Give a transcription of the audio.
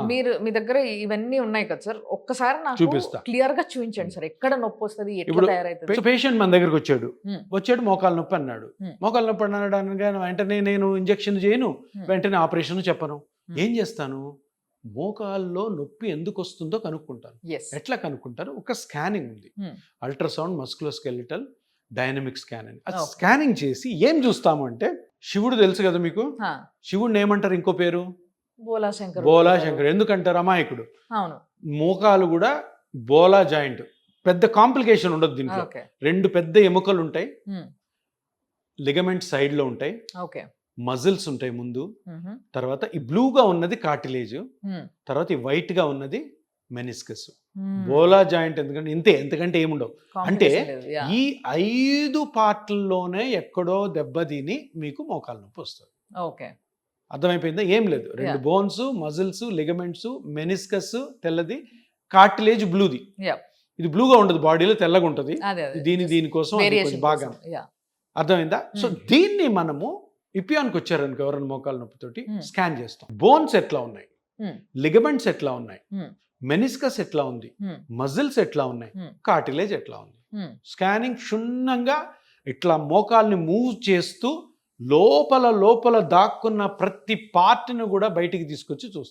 మీరు మీ దగ్గర ఇవన్నీ ఉన్నాయి కదా సార్, ఒక్కసారి నాకు చూపిస్తా. క్లియర్ గా చూపించండి సార్, ఎక్కడ నొప్పి వస్తుంది, ఎట్లా ఇప్పుడు తయారైతుంది. పేషెంట్ మన దగ్గరకు వచ్చాడు, Hmm. మోకాలు నొప్పి అన్నాడు. Hmm. మోకాలు నొప్పి అన్నాడు అనగానే వెంటనే నేను ఇంజెక్షన్ చేయను, వెంటనే ఆపరేషన్ చెప్పను. ఏం చేస్తాను, మోకాల్లో నొప్పి ఎందుకు వస్తుందో కనుక్కుంటాను. Yes. ఎట్లా కనుక్కుంటారు, ఒక స్కానింగ్ ఉంది, అల్ట్రాసౌండ్ మస్కులోస్కెలిటల్ డైనమిక్ స్కాన్ అని. ఆ Okay. స్కానింగ్ చేసి ఏం చూస్తాము అంటే, శివుడు తెలుసు కదా మీకు, హా, శివుడిని ఏమంటారు ఇంకో పేరు, బోలా శంకర్. బోలా శంకర్. ఎందుకంటారు, అమాయకుడు. అవును. మోకాలు కూడా బోలా జాయింట్, పెద్ద కాంప్లికేషన్ ఉండదు దీంట్లో. ఓకే. రెండు పెద్ద ఎముకలు ఉంటాయి, లిగమెంట్ సైడ్ లో ఉంటాయి, ఓకే. మజిల్స్ ఉంటాయి ముందు, తర్వాత ఈ బ్లూగా ఉన్నది కార్టిలేజ్, తర్వాత ఈ వైట్ గా ఉన్నది మెనిస్కస్. బోలా జాయింట్ ఎందుకంటే ఇంతే, ఎంతకంటే ఏముండవు. అంటే ఈ 5 పార్ట్లలోనే ఎక్కడో దెబ్బతిని మీకు మోకాలు నొప్పి వస్తుంది. ఓకే. అర్థమైపోయిందా, ఏం లేదు. 2 Yeah. Bones, muscles, ligaments, meniscus తెల్లది, కార్టిలేజ్ బ్లూది. Yeah. ఇది బ్లూగా ఉండదు, బాడీలో తెల్లగా ఉంటుంది. అదే అదే. దీనికోసం అది Variation కొంచెం బాగా కోసం. Yeah. అర్థమైందా. సో దీన్ని మనము ఇపియాన్కి వచ్చారనుకో, ఎవరైనా మోకాలు నొప్పితోటి స్కాన్ చేస్తాం. బోన్స్ ఎట్లా ఉన్నాయి, లిగమెంట్స్ ఎట్లా ఉన్నాయి, మెనిస్కస్ ఎట్లా ఉంది, మజిల్స్ ఎట్లా ఉన్నాయి, కార్టిలేజ్ ఎట్లా ఉంది. స్కానింగ్ క్షుణ్ణంగా ఇట్లా మోకాల్ని మూవ్ చేస్తూ లోపల దాక్కున్న ప్రతి పార్ట్ని కూడా బయటికి తీసుకొచ్చి చూస్తాం.